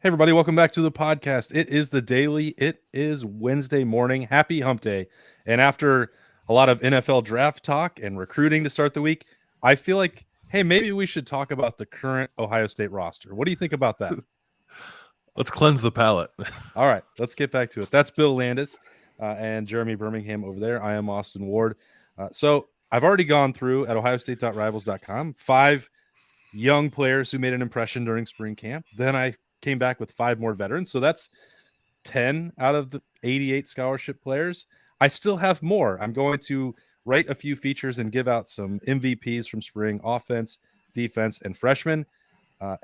Hey, everybody, welcome back to the podcast. It is the daily. It is Wednesday morning. Happy hump day. And after a lot of NFL draft talk and recruiting to start the week, I feel like, hey, maybe we should talk about the current Ohio State roster. What do you think about that? Let's cleanse the palate. All right, let's get back to it. That's Bill Landis and Jeremy Birmingham over there. I am Austin Ward. So I've already gone through at ohiostate.rivals.com 5 young players who made an impression during spring camp. Then I came back with 5 more veterans. So that's 10 out of the 88 scholarship players. I still have more. I'm going to write a few features and give out some MVPs from spring: offense, defense, and freshmen.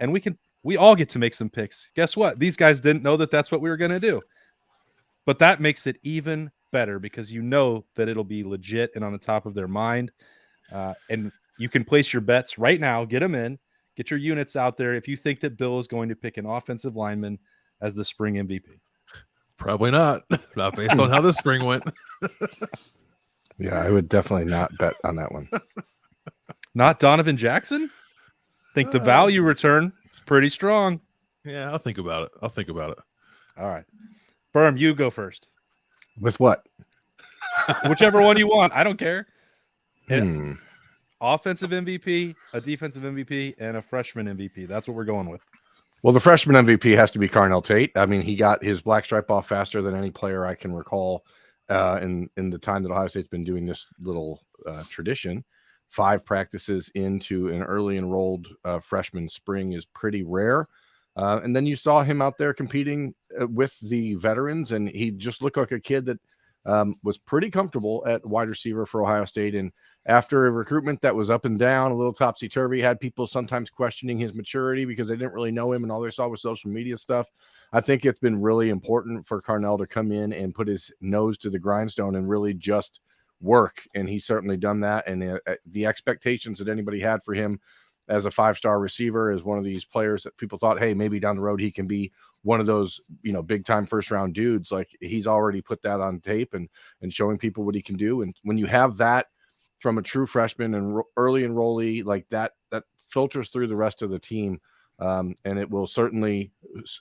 And we all get to make some picks. Guess what? These guys didn't know that that's what we were going to do. But that makes it even better because you know that it'll be legit and on the top of their mind. And you can place your bets right now, get them in, get your units out there if you think that Bill is going to pick an offensive lineman as the spring MVP. Probably not. Not based on how this spring went. Yeah, I would definitely not bet on that one. Not Donovan Jackson? Think the value return is pretty strong. Yeah, I'll think about it. All right. Berm, you go first. With what? Whichever one you want. I don't care. Offensive MVP, a defensive MVP, and a freshman MVP. That's what we're going with. Well, the freshman MVP has to be Carnell Tate. I mean, he got his black stripe off faster than any player I can recall in the time that Ohio State's been doing this little tradition. 5 practices into an early enrolled freshman spring is pretty rare. And then you saw him out there competing with the veterans, and he just looked like a kid that was pretty comfortable at wide receiver for Ohio State. And after a recruitment that was up and down, a little topsy-turvy, had people sometimes questioning his maturity because they didn't really know him and all they saw was social media stuff. I think it's been really important for Carnell to come in and put his nose to the grindstone and really just work. And he's certainly done that. And the expectations that anybody had for him as a 5-star receiver, as one of these players that people thought, hey, maybe down the road he can be one of those, big time first round dudes. Like, he's already put that on tape and showing people what he can do. And when you have that from a true freshman and early enrollee, like that filters through the rest of the team. And it will certainly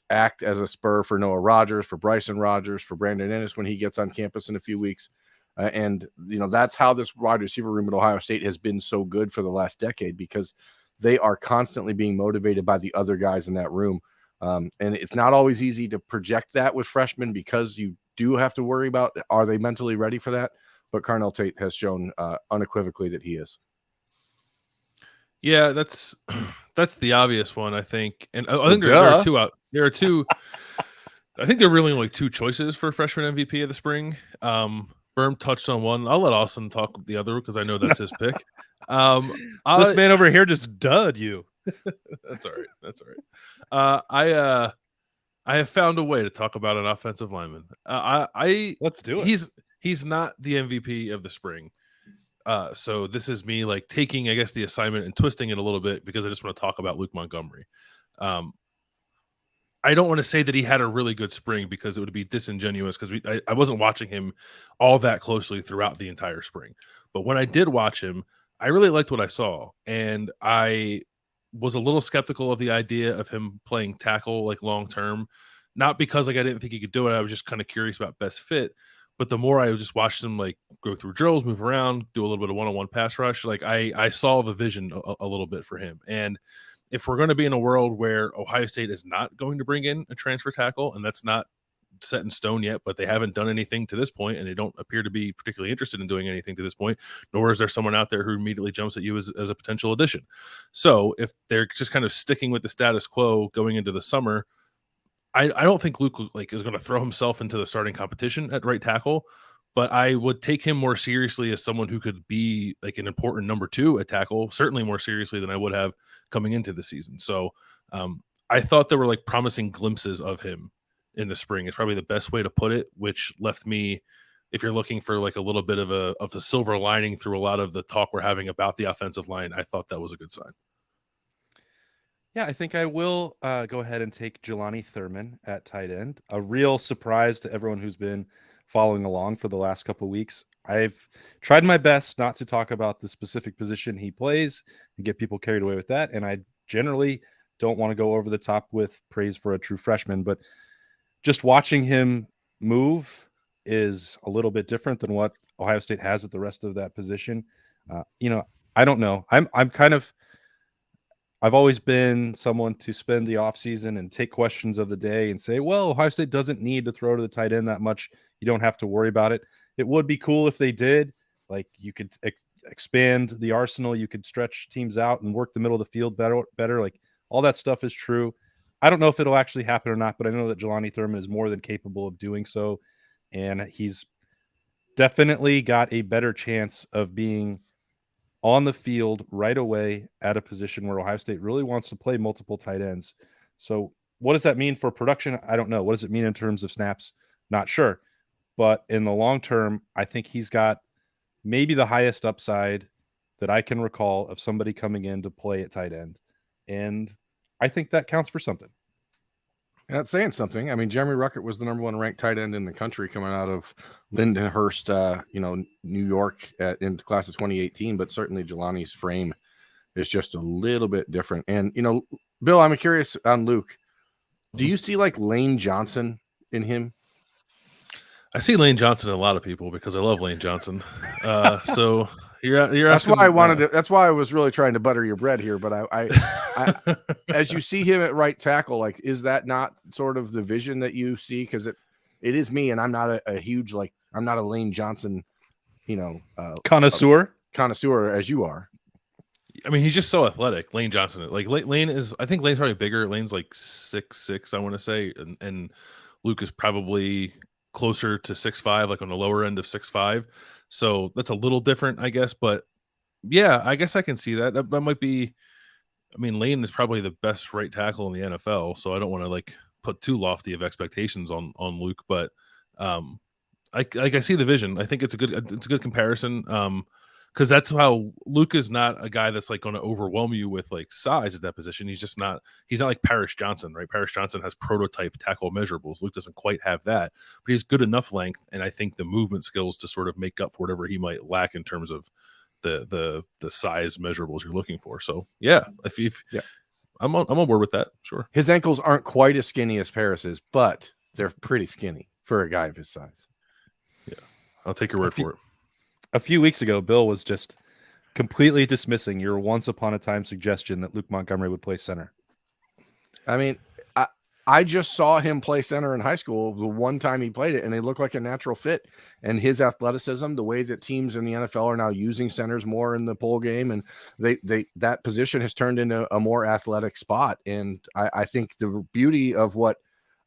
act as a spur for Noah Rogers, for Bryson Rogers, for Brandon Ennis when he gets on campus in a few weeks. And that's how this wide receiver room at Ohio State has been so good for the last decade, because they are constantly being motivated by the other guys in that room. And it's not always easy to project that with freshmen, because you do have to worry about, are they mentally ready for that? But Carnell Tate has shown unequivocally that he is. Yeah, that's the obvious one, I think. And I think there are two out. There are two. I think there are really only 2 choices for freshman MVP of the spring. Berm touched on one. I'll let Austin talk the other because I know that's his pick. This man over here just dud you. That's all right. I have found a way to talk about an offensive lineman. Let's do it. He's not the MVP of the spring. So this is me like taking, I guess, the assignment and twisting it a little bit because I just want to talk about Luke Montgomery. I don't want to say that he had a really good spring because it would be disingenuous, because I wasn't watching him all that closely throughout the entire spring. But when I did watch him, I really liked what I saw. And I was a little skeptical of the idea of him playing tackle like long term, not because like I didn't think he could do it. I was just kind of curious about best fit. But the more I just watched him like go through drills, move around, do a little bit of one-on-one pass rush, like I saw the vision a little bit for him. And if we're going to be in a world where Ohio State is not going to bring in a transfer tackle, and that's not set in stone yet, but they haven't done anything to this point, and they don't appear to be particularly interested in doing anything to this point, nor is there someone out there who immediately jumps at you as a potential addition. So if they're just kind of sticking with the status quo going into the summer, I don't think Luke is going to throw himself into the starting competition at right tackle, but I would take him more seriously as someone who could be like an important number 2 at tackle, certainly more seriously than I would have coming into the season. So I thought there were like promising glimpses of him in the spring. It's probably the best way to put it, which left me, if you're looking for like a little bit of a silver lining through a lot of the talk we're having about the offensive line, I thought that was a good sign. Yeah, I think I will go ahead and take Jelani Thurman at tight end. A real surprise to everyone who's been following along for the last couple of weeks. I've tried my best not to talk about the specific position he plays and get people carried away with that. And I generally don't want to go over the top with praise for a true freshman, but just watching him move is a little bit different than what Ohio State has at the rest of that position. I don't know. I've always been someone to spend the offseason and take questions of the day and say, well, Ohio State doesn't need to throw to the tight end that much. You don't have to worry about it. It would be cool if they did. Like, you could expand the arsenal. You could stretch teams out and work the middle of the field better. Like, all that stuff is true. I don't know if it'll actually happen or not, but I know that Jelani Thurman is more than capable of doing so. And he's definitely got a better chance of being on the field right away at a position where Ohio State really wants to play multiple tight ends. So what does that mean for production? I don't know. What does it mean in terms of snaps? Not sure. But in the long term, I think he's got maybe the highest upside that I can recall of somebody coming in to play at tight end. And I think that counts for something. That's saying something. I mean, Jeremy Ruckert was the #1 ranked tight end in the country coming out of Lindenhurst, New York in the class of 2018. But certainly Jelani's frame is just a little bit different. And, Bill, I'm curious on Luke. Do you see like Lane Johnson in him? I see Lane Johnson in a lot of people because I love Lane Johnson. So you're that's asking, why I wanted to. That's why I was really trying to butter your bread here. But I as you see him at right tackle, like, is that not sort of the vision that you see? Because it is me, and I'm not a huge I'm not a Lane Johnson, connoisseur as you are. I mean, he's just so athletic. Lane Johnson, like Lane is. I think Lane's probably bigger. Lane's like 6'6", I want to say, and Luke is probably closer to 6'5", like on the lower end of 6'5". So that's a little different, I guess. But yeah, I guess I can see that. That might be. I mean, Lane is probably the best right tackle in the NFL, so I don't want to put too lofty of expectations on Luke. But I see the vision. I think it's a good comparison. Because that's how Luke is not a guy that's going to overwhelm you with size at that position. He's just not. He's not like Parrish Johnson, right? Parrish Johnson has prototype tackle measurables. Luke doesn't quite have that, but he's good enough length, and I think the movement skills to sort of make up for whatever he might lack in terms of the size measurables you're looking for. So yeah, I'm on board with that. Sure, his ankles aren't quite as skinny as Parrish's, but they're pretty skinny for a guy of his size. Yeah, I'll take your word for it. A few weeks ago, Bill was just completely dismissing your once upon a time suggestion that Luke Montgomery would play center. I mean, I just saw him play center in high school the one time he played it, and they look like a natural fit. And his athleticism, the way that teams in the NFL are now using centers more in the pull game, and that position has turned into a more athletic spot. And I think the beauty of what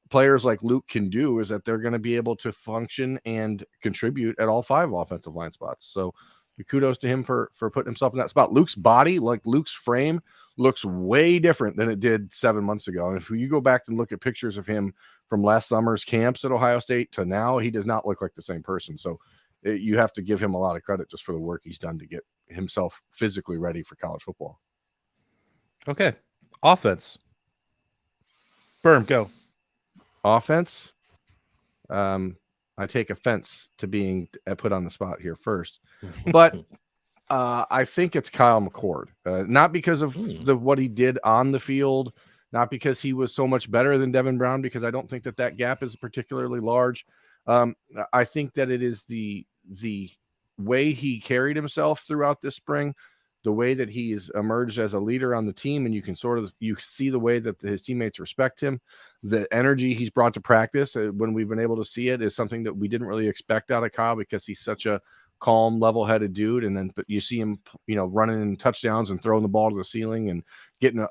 players like Luke can do is that they're going to be able to function and contribute at all 5 offensive line spots. So kudos to him for putting himself in that spot. Luke's body, Luke's frame, looks way different than it did 7 months ago. And if you go back and look at pictures of him from last summer's camps at Ohio State to now, he does not look like the same person. So you have to give him a lot of credit just for the work he's done to get himself physically ready for college football. Okay. Offense. Berm, go. Offense, I take offense to being put on the spot here first, but I think it's Kyle McCord, not because of what he did on the field, not because he was so much better than Devin Brown, because I don't think that gap is particularly large. I think that it is the way he carried himself throughout this spring, the way that he's emerged as a leader on the team, and you can you see the way that his teammates respect him. The energy he's brought to practice when we've been able to see it is something that we didn't really expect out of Kyle, because he's such a calm, level-headed dude. But you see him, running in touchdowns and throwing the ball to the ceiling and getting,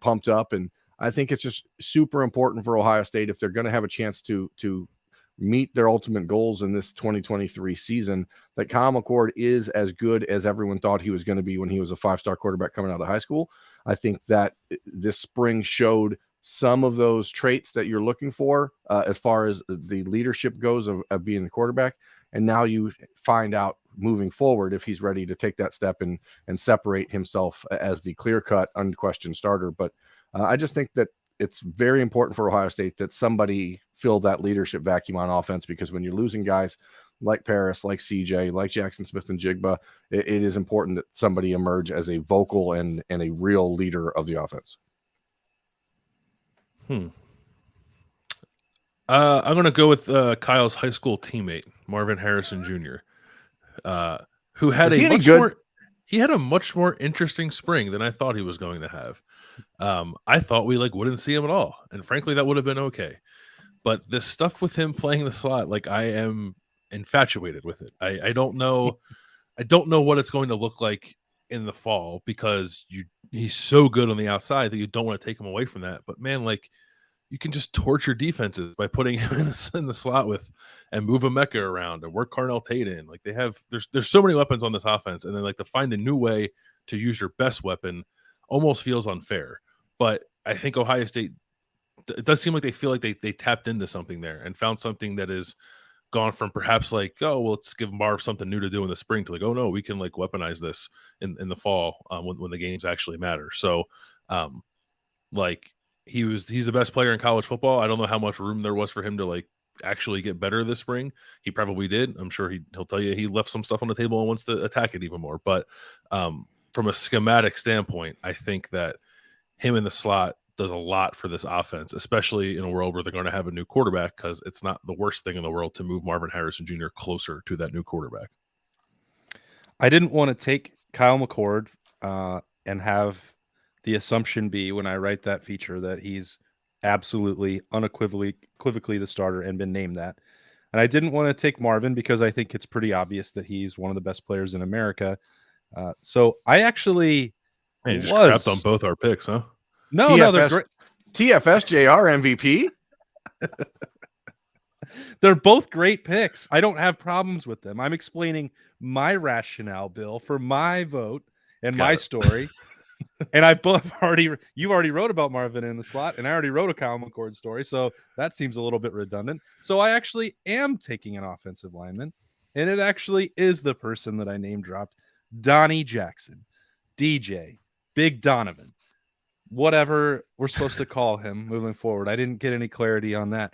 pumped up. And I think it's just super important for Ohio State, if they're going to have a chance to meet their ultimate goals in this 2023 season, that Kyle McCord is as good as everyone thought he was going to be when he was a 5-star quarterback coming out of high school. I think that this spring showed some of those traits that you're looking for as far as the leadership goes of being the quarterback. And now you find out moving forward if he's ready to take that step and separate himself as the clear-cut, unquestioned starter. But I just think that it's very important for Ohio State that somebody fill that leadership vacuum on offense, because when you're losing guys like Paris, like CJ, like Jackson Smith and Jigba, it is important that somebody emerge as a vocal and a real leader of the offense. I'm going to go with Kyle's high school teammate, Marvin Harrison Jr., who had he had a much more interesting spring than I thought he was going to have. I thought we wouldn't see him at all, and frankly, that would have been okay. But this stuff with him playing the slot, I am infatuated with it. I don't know, what it's going to look like in the fall because he's so good on the outside that you don't want to take him away from that. But man, you can just torture defenses by putting him in the slot and move Emeka around and work Carnell Tate in. There's so many weapons on this offense, and then to find a new way to use your best weapon almost feels unfair. But I think Ohio State, it does seem like they feel like they tapped into something there and found something that is gone from perhaps let's give Marv something new to do in the spring to oh no, we can weaponize this in the fall when the games actually matter. So he's the best player in college football. I don't know how much room there was for him to actually get better this spring. He probably did. I'm sure he'll tell you he left some stuff on the table and wants to attack it even more. But from a schematic standpoint, I think that him in the slot does a lot for this offense, especially in a world where they're going to have a new quarterback, because it's not the worst thing in the world to move Marvin Harrison Jr. closer to that new quarterback. I didn't want to take Kyle McCord and have the assumption be when I write that feature that he's absolutely unequivocally the starter and been named that. And I didn't want to take Marvin because I think it's pretty obvious that he's one of the best players in America. So I actually just crapped on both our picks, huh? No, they're great. TFS JR MVP. They're both great picks. I don't have problems with them. I'm explaining my rationale, Bill, for my vote and my story. And you already wrote about Marvin in the slot, and I already wrote a Kyle McCord story, so that seems a little bit redundant. So I actually am taking an offensive lineman, and it actually is the person that I name dropped, Donnie Jackson, DJ, Big Donovan, whatever we're supposed to call him moving forward. I didn't get any clarity on that.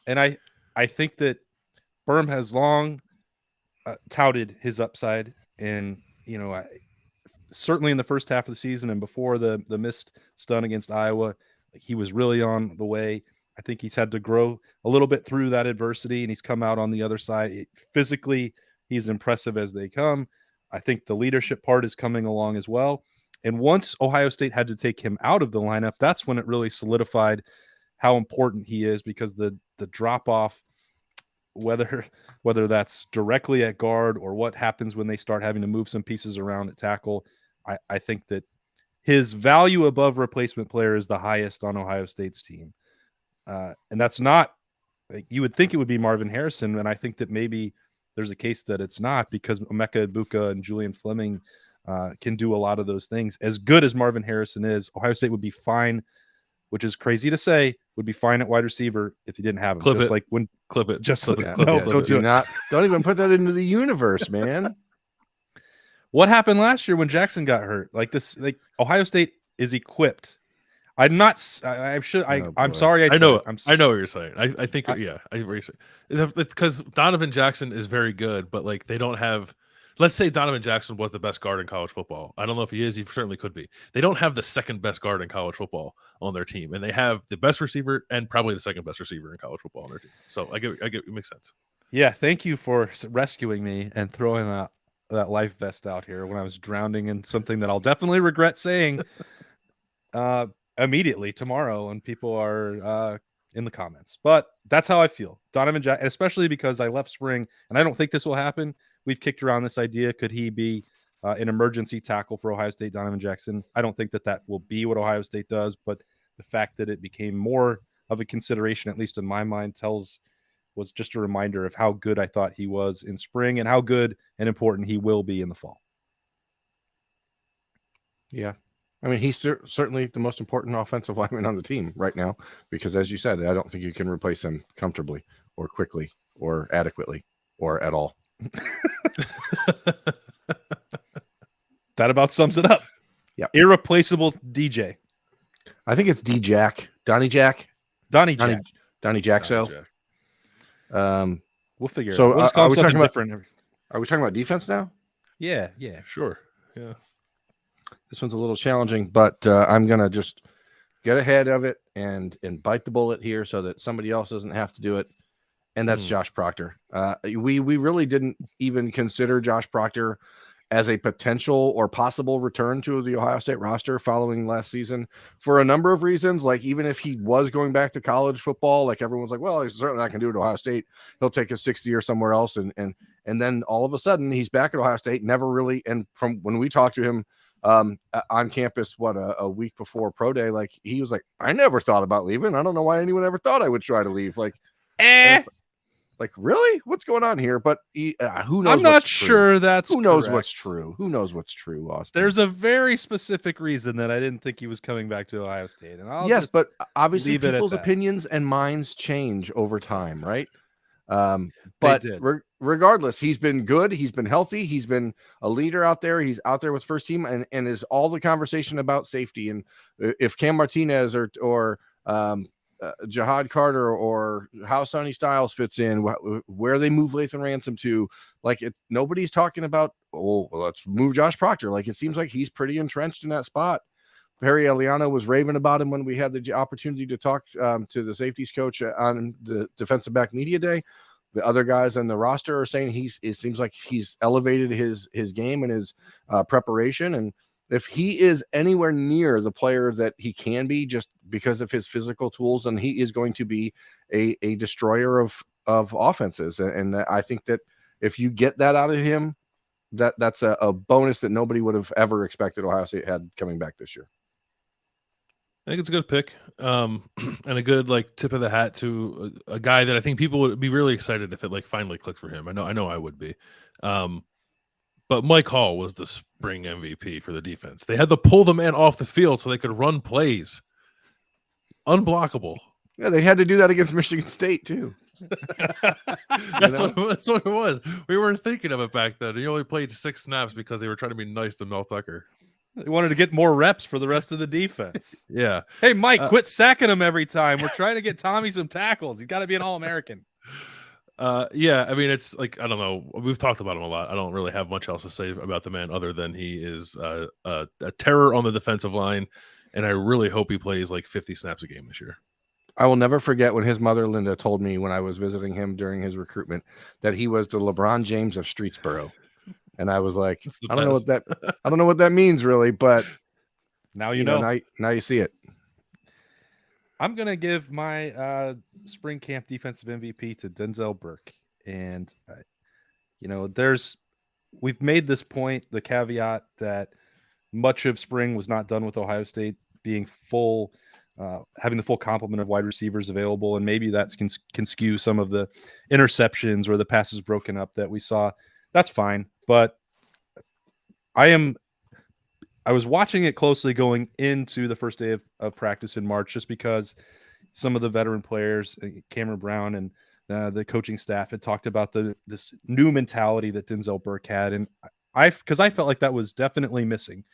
And I think that Berm has long touted his upside, and certainly in the first half of the season and before the missed stun against Iowa, he was really on the way. I think he's had to grow a little bit through that adversity, and he's come out on the other side. Physically, he's impressive as they come. I think the leadership part is coming along as well. And once Ohio State had to take him out of the lineup, that's when it really solidified how important he is, because the drop off, whether that's directly at guard or what happens when they start having to move some pieces around at tackle, I think that his value above replacement player is the highest on Ohio State's team. And that's not, you would think it would be Marvin Harrison, and I think that maybe there's a case that it's not, because Emeka Egbuka and Julian Fleming can do a lot of those things. As good as Marvin Harrison is, Ohio State would be fine, which is crazy to say, would be fine at wide receiver if you didn't have him. Clip just it. Like when Clip it. Just Clip like, it. Clip no, it. don't do it. Don't even put that into the universe, man. What happened last year when Jackson got hurt? Ohio State is equipped. I'm not. I'm sorry. I know what you're saying. I think. Yeah, I hear what you're saying. Because Donovan Jackson is very good, but they don't have. Let's say Donovan Jackson was the best guard in college football. I don't know if he is. He certainly could be. They don't have the second best guard in college football on their team, and they have the best receiver and probably the second best receiver in college football on their team. So I get it makes sense. Yeah, thank you for rescuing me and throwing that life vest out here when I was drowning in something that I'll definitely regret saying immediately tomorrow when people are in the comments. But that's how I feel. Donovan Jackson, especially because I left spring, and I don't think this will happen. We've kicked around this idea. Could he be an emergency tackle for Ohio State, Donovan Jackson? I don't think that will be what Ohio State does, but the fact that it became more of a consideration, at least in my mind, was just a reminder of how good I thought he was in spring and how good and important he will be in the fall. Yeah. I mean, he's certainly the most important offensive lineman on the team right now, because as you said, I don't think you can replace him comfortably or quickly or adequately or at all. That about sums it up. Yeah. Irreplaceable DJ. I think it's D-Jack. Donnie Jack. Donnie Jack. Donnie Jackso. We'll figure so, it out. We'll just call him something different. Are we talking about defense now? Yeah. Sure. Yeah. This one's a little challenging, but I'm going to just get ahead of it and bite the bullet here so that somebody else doesn't have to do it. And that's Josh Proctor. We really didn't even consider Josh Proctor as a potential or possible return to the Ohio State roster following last season for a number of reasons. Like, even if he was going back to college football, like, everyone's like, well, he's certainly not going to do it at Ohio State. He'll take his 60 year somewhere else. And then all of a sudden he's back at Ohio State, never really. And from when we talked to him on campus, a week before pro day, like, he was like, I never thought about leaving. I don't know why anyone ever thought I would try to leave. Like, really? What's going on here? But who knows? I'm not sure that's who knows correct. what's true. Who knows what's true, Austin? There's a very specific reason that I didn't think he was coming back to Ohio State. And yes, but obviously leave it at people's that. Opinions and minds change over time, right? But regardless, he's been good. He's been healthy. He's been a leader out there. He's out there with first team, and is all the conversation about safety. And if Cam Martinez or Jihad Carter or how Sonny Styles fits in, where they move Lathan Ransom to, like, nobody's talking about, well, let's move Josh Proctor. Like, it seems like he's pretty entrenched in that spot. Perry Eliano was raving about him when we had the opportunity to talk to the safeties coach on the defensive back media day. The other guys on the roster are saying it seems like he's elevated his game and his preparation. And if he is anywhere near the player that he can be just because of his physical tools, then he is going to be a destroyer of offenses. And I think that if you get that out of him, that's a bonus that nobody would have ever expected Ohio State had coming back this year. I think it's a good pick, and a good, like, tip of the hat to a guy that I think people would be really excited if it, like, finally clicked for him. I know I would be. But Mike Hall was the spring MVP for the defense. They had to pull the man off the field so they could run plays. Unblockable. Yeah, they had to do that against Michigan State too. That's what it was. We weren't thinking of it back then. He only played 6 snaps because they were trying to be nice to Mel Tucker. They wanted to get more reps for the rest of the defense. Yeah. Hey, Mike, quit sacking him every time. We're trying to get Tommy some tackles. You got to be an All-American. Yeah, I mean, it's like, I don't know. We've talked about him a lot. I don't really have much else to say about the man other than he is a terror on the defensive line, and I really hope he plays like 50 snaps a game this year. I will never forget when his mother, Linda, told me when I was visiting him during his recruitment that he was the LeBron James of Streetsboro. And I was like, I don't know what that means really, but now you know. Now you see it. I'm going to give my spring camp defensive MVP to Denzel Burke. And, we've made this point, the caveat that much of spring was not done with Ohio State being full, having the full complement of wide receivers available. And maybe that can skew some of the interceptions or the passes broken up that we saw. That's fine. But I was watching it closely going into the first day of practice in March, just because some of the veteran players, Cameron Brown and the coaching staff, had talked about this new mentality that Denzel Burke had. And because I felt like that was definitely missing.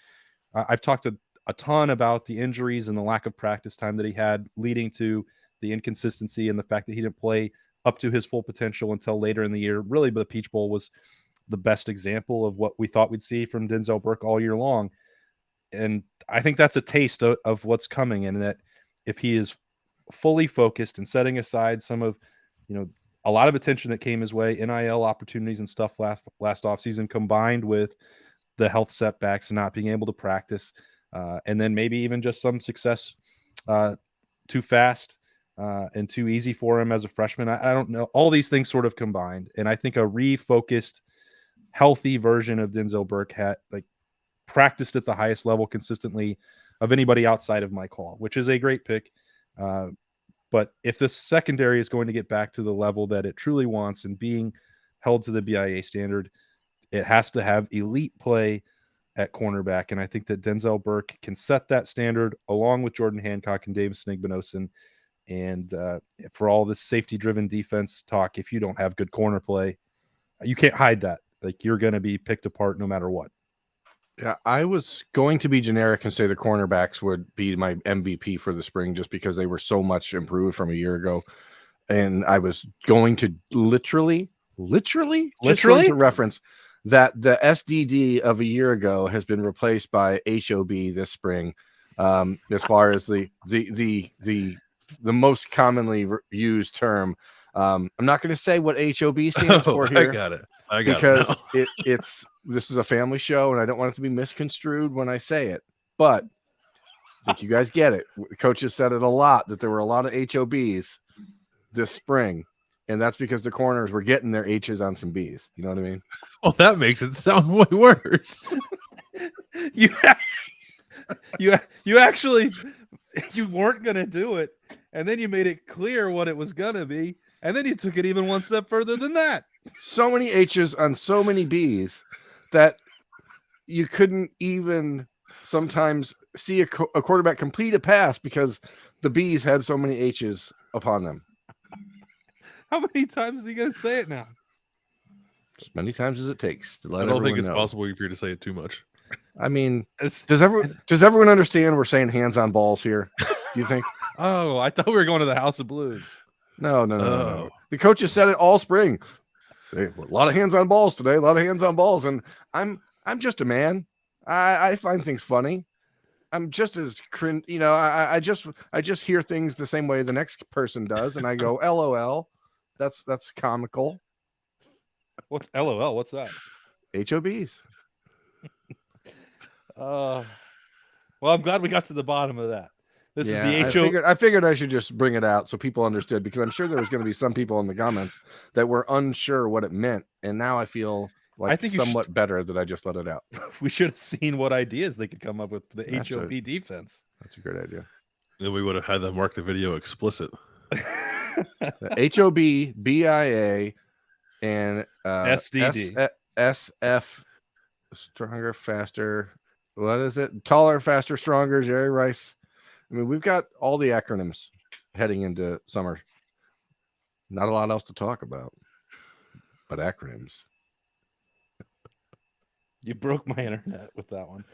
I've talked a ton about the injuries and the lack of practice time that he had, leading to the inconsistency and the fact that he didn't play up to his full potential until later in the year. Really, the Peach Bowl was the best example of what we thought we'd see from Denzel Burke all year long. And I think that's a taste of what's coming, and that if he is fully focused and setting aside some of, a lot of attention that came his way, NIL opportunities and stuff last offseason, combined with the health setbacks and not being able to practice, and then maybe even just some success too fast and too easy for him as a freshman. I don't know. All these things sort of combined. And I think a refocused, healthy version of Denzel Burke had practiced at the highest level consistently of anybody outside of Mike Hall, which is a great pick. But if the secondary is going to get back to the level that it truly wants and being held to the BIA standard, it has to have elite play at cornerback. And I think that Denzel Burke can set that standard along with Jordan Hancock and Davison Igbinosun. And for all this safety-driven defense talk, if you don't have good corner play, you can't hide that. You're going to be picked apart no matter what. Yeah, I was going to be generic and say the cornerbacks would be my MVP for the spring just because they were so much improved from a year ago. And I was going to literally to reference that the SDD of a year ago has been replaced by HOB this spring. As far as the most commonly used term. I'm not going to say what HOB stands for here. I got it Because now. this is a family show, and I don't want it to be misconstrued when I say it. But I think you guys get it. The coaches said it a lot that there were a lot of HOBs this spring, and that's because the corners were getting their H's on some B's. You know what I mean? Oh, that makes it sound way worse. you actually you weren't gonna do it, and then you made it clear what it was gonna be, and then you took it even one step further than that. So many H's on so many B's that you couldn't even sometimes see a quarterback complete a pass because the B's had so many H's upon them. How many times are you gonna say it now? As many times as it takes to let I don't think it's know. possible for you to say it too much. I mean, does everyone understand we're saying hands on balls here? Do you think? Oh, I thought we were going to the House of Blues. No. The coaches said it all spring. Hey, a lot of hands on balls today. A lot of hands on balls, and I'm just a man. I find things funny. I'm just as cringe. You know, I just hear things the same way the next person does, and I go, LOL. That's comical. What's LOL? What's that? HOBs. Well, I'm glad we got to the bottom of that. This is the HO. I figured I should just bring it out so people understood, because I'm sure there was going to be some people in the comments that were unsure what it meant, and now I feel like I think somewhat better that I just let it out. We should have seen what ideas they could come up with for the HOB defense. That's a great idea. Then we would have had them mark the video explicit. The HOB, BIA, and SDD. SF, stronger, faster. What is it? Taller, faster, stronger. Jerry Rice. I mean, we've got all the acronyms heading into summer. Not a lot else to talk about, but acronyms. You broke my internet with that one.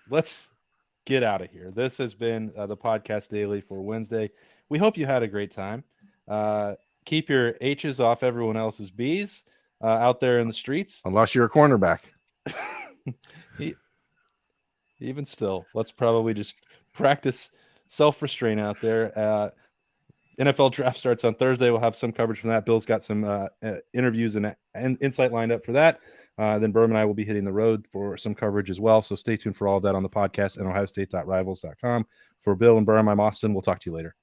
Let's get out of here. This has been the Podcast Daily for Wednesday. We hope you had a great time. Keep your H's off everyone else's B's out there in the streets. Unless you're a cornerback. Even still, let's probably just practice self-restraint out there. NFL draft starts on Thursday. We'll have some coverage from that. Bill's got some interviews and insight lined up for that. Then Berman and I will be hitting the road for some coverage as well. So stay tuned for all of that on the podcast and OhioState.rivals.com. For Bill and Berman, I'm Austin. We'll talk to you later.